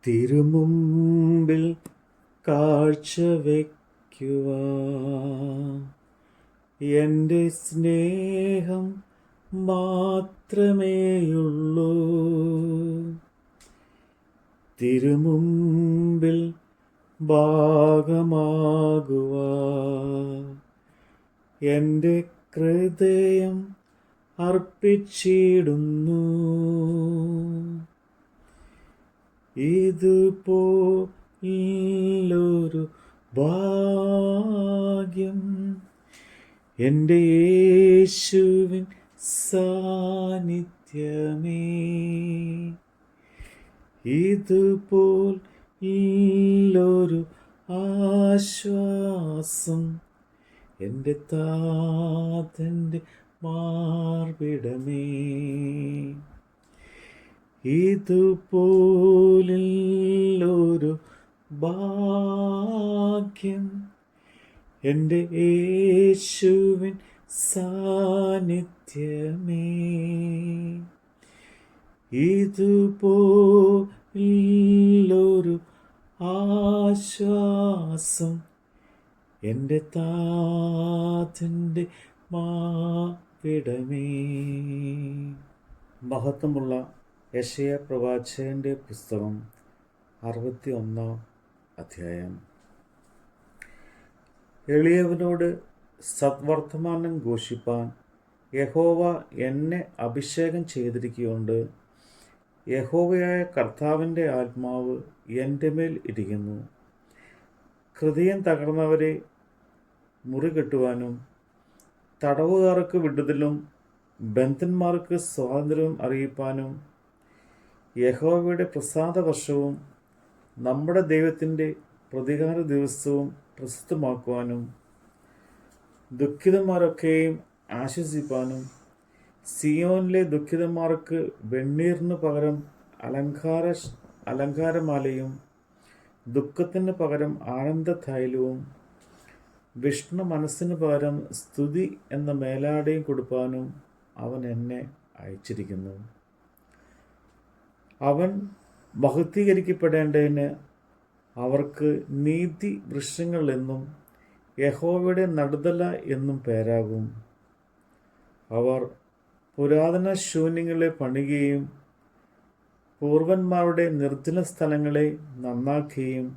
തിരുമുമ്പിൽ കാഴ്ചവെക്കുവാൻ എൻ്റെ സ്നേഹം മാത്രമേയുള്ളൂ. തിരുമുമ്പിൽ ഭാഗമാകുവാൻ എൻ്റെ ഹൃദയം അർപ്പിച്ചിടുന്നു. ഇതുപോലൊരു ഭാഗ്യം എൻ്റെ യേശുവിൻ സാന്നിധ്യമേ. ഇതുപോലൊരു ആശ്വാസം എൻ്റെ താതൻ്റെ മാർവിടമേ. ഇതുപോലൊരു ഭാഗ്യം എൻ്റെ യേശുവിൻ സാന്നിധ്യമേ. ഇതുപോലൊരു ആശ്വാസം എൻ്റെ താതൻ്റെ മാർവിടമേ. മഹത്വമുള്ള യെശയ്യാ പ്രവാചകന്റെ പുസ്തകം 61 അധ്യായം. എളിയവനോട് സദ്വർത്തമാനം ഘോഷിപ്പാൻ യഹോവ എന്നെ അഭിഷേകം ചെയ്തിരിക്കുകകൊണ്ട് യഹോവയായ കർത്താവിൻ്റെ ആത്മാവ് എൻ്റെ മേൽ ഇരിക്കുന്നു. ഹൃദയം തകർന്നവരെ മുറികെട്ടുവാനും തടവുകാർക്ക് വിടുതലും ബന്ധന്മാർക്ക് സ്വാതന്ത്ര്യവും അറിയിപ്പാനും യഹോവയുടെ പ്രസാദ വർഷവും നമ്മുടെ ദൈവത്തിൻ്റെ പ്രതികാര ദിവസവും പ്രസിദ്ധമാക്കുവാനും ദുഃഖിതന്മാരൊക്കെയും ആശ്വസിപ്പാനും സിയോനിലെ ദുഃഖിതന്മാർക്ക് വെണ്ണീറിന് പകരം അലങ്കാരമാലയും ദുഃഖത്തിന് പകരം ആനന്ദതൈലവും വിഷ്ണു മനസ്സിന് പകരം സ്തുതി എന്ന മേലാടയും കൊടുപ്പാനും അവൻ എന്നെ അയച്ചിരിക്കുന്നു. അവൻ മഹത്വീകരിക്കപ്പെടേണ്ടതിന് അവർക്ക് നീതി വൃക്ഷങ്ങൾ എന്നും യഹോവയുടെ നടുതല എന്നും പേരാകും. അവർ പുരാതന ശൂന്യങ്ങളെ പണിയുകയും പൂർവന്മാരുടെ നിർജ്ജന സ്ഥലങ്ങളെ നന്നാക്കുകയും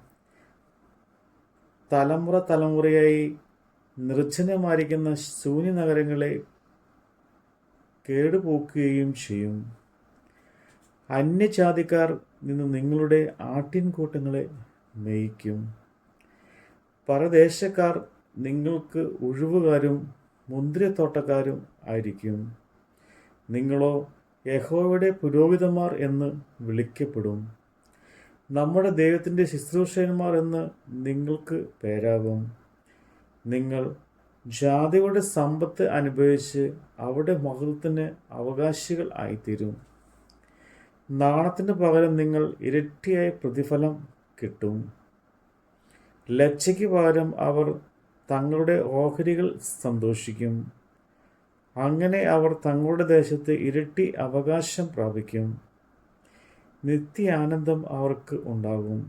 തലമുറ തലമുറയായി നിർജ്ജനമായിരിക്കുന്ന ശൂന്യനഗരങ്ങളെ കേടുപോക്കുകയും ചെയ്യും. അന്യജാതിക്കാർ നിന്ന് നിങ്ങളുടെ ആട്ടിൻകൂട്ടങ്ങളെ മേയിക്കും. പരദേശക്കാർ നിങ്ങൾക്ക് ഉഴുവുകാരും മുന്തിരിത്തോട്ടക്കാരും ആയിരിക്കും. നിങ്ങളോ യഹോവയുടെ പുരോഹിതന്മാർ എന്ന് വിളിക്കപ്പെടും. നമ്മുടെ ദൈവത്തിൻ്റെ ശുശ്രൂഷകന്മാർ എന്ന് നിങ്ങൾക്ക് പേരാകും. നിങ്ങൾ ജാതികളുടെ സമ്പത്ത് അനുഭവിച്ച് അവിടെ മഹത്വത്തിന് അവകാശികൾ ആയിത്തീരും. നാണത്തിന് പകരം നിങ്ങൾ ഇരട്ടിയായ പ്രതിഫലം കിട്ടും. ലജ്ജയ്ക്ക് പകരം അവർ തങ്ങളുടെ ഓഹരികൾ സന്തോഷിക്കും. അങ്ങനെ അവർ തങ്ങളുടെ ദേശത്ത് ഇരട്ടി അവകാശം പ്രാപിക്കും. നിത്യാനന്ദം അവർക്ക് ഉണ്ടാകും.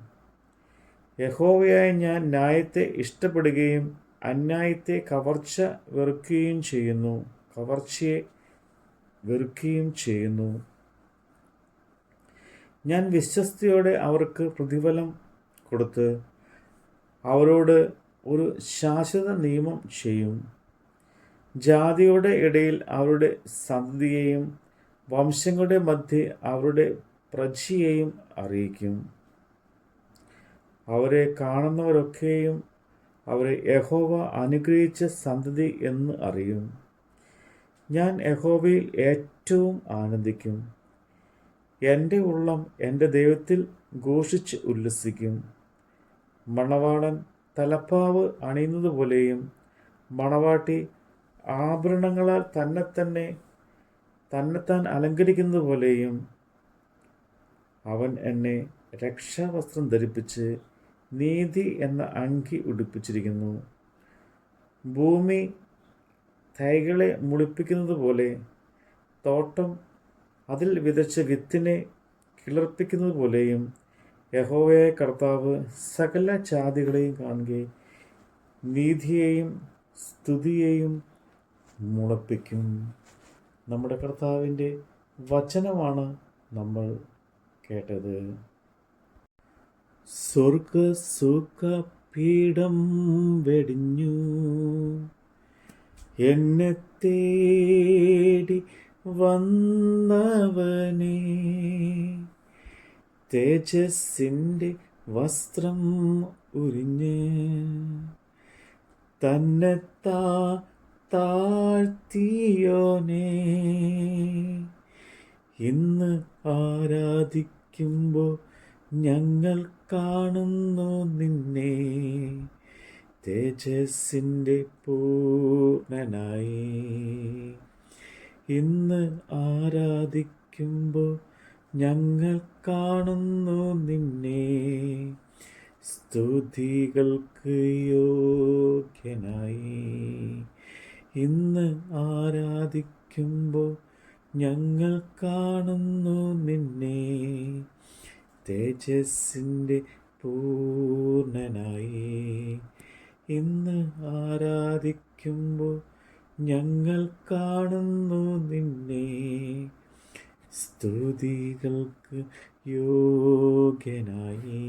യഹോവയായ ഞാൻ ന്യായത്തെ ഇഷ്ടപ്പെടുകയും അന്യായത്തെ കവർച്ചയെ വെറുക്കുകയും ചെയ്യുന്നു. ഞാൻ വിശ്വസ്തയോടെ അവർക്ക് പ്രതിഫലം കൊടുത്ത് അവരോട് ഒരു ശാശ്വത നിയമം ചെയ്യും. ജാതിയുടെ ഇടയിൽ അവരുടെ സന്തതിയെയും വംശങ്ങളുടെ മധ്യേ അവരുടെ പ്രജയെയും അറിയിക്കും. അവരെ കാണുന്നവരൊക്കെയും അവരെ യഹോവ അനുഗ്രഹിച്ച സന്തതി എന്ന് അറിയും. ഞാൻ യഹോവയിൽ ഏറ്റവും ആനന്ദിക്കും. എൻ്റെ ഉള്ളം എൻ്റെ ദൈവത്തിൽ ഘോഷിച്ച് ഉല്ലസിക്കും. മണവാളൻ തലപ്പാവ് അണിയുന്നത് പോലെയും മണവാട്ടി ആഭരണങ്ങളാൽ തന്നെത്താൻ അലങ്കരിക്കുന്നത് പോലെയും അവൻ എന്നെ രക്ഷാവസ്ത്രം ധരിപ്പിച്ച് നീതി എന്ന അങ്കി ഉടുപ്പിച്ചിരിക്കുന്നു. ഭൂമി തൈകളെ മുളിപ്പിക്കുന്നത് പോലെ തോട്ടം അതിൽ വിതച്ച വിത്തിനെ കിളിർപ്പിക്കുന്നത് പോലെയും യഹോവയായ കർത്താവ് സകല ജാതികളെയും കാണുകയും നീതിയെയും സ്തുതിയെയും മുളപ്പിക്കും. നമ്മുടെ കർത്താവിൻ്റെ വചനമാണ് നമ്മൾ കേട്ടത്. സ്വർഗസുഖപീഠം വെടിഞ്ഞു എന്നെ തേടി വന്നവനെ, തേജസ്സിൻ്റെ വസ്ത്രം ഉരിഞ്ഞ് തന്നെ താഴ്ത്തിയോനെ, ഇന്ന് ആരാധിക്കുമ്പോൾ ഞങ്ങൾ കാണുന്നു നിന്നെ, തേജസ്സിൻ്റെ പൂർണ്ണനായി. ഇന്ന് ആരാധിക്കുമ്പോൾ ഞങ്ങൾ കാണുന്നു നിന്നെ, സ്തുതികൾക്ക് യോഗ്യനായി. ഇന്ന് ആരാധിക്കുമ്പോൾ ഞങ്ങൾ കാണുന്നു നിന്നെ, തേജസ്സിൻ്റെ പൂർണ്ണനായി. ഇന്ന് ആരാധിക്കുമ്പോൾ ഞങ്ങൾ കാണുന്നു നിന്നെ, സ്തുതികൾക്ക് യോഗ്യനായി.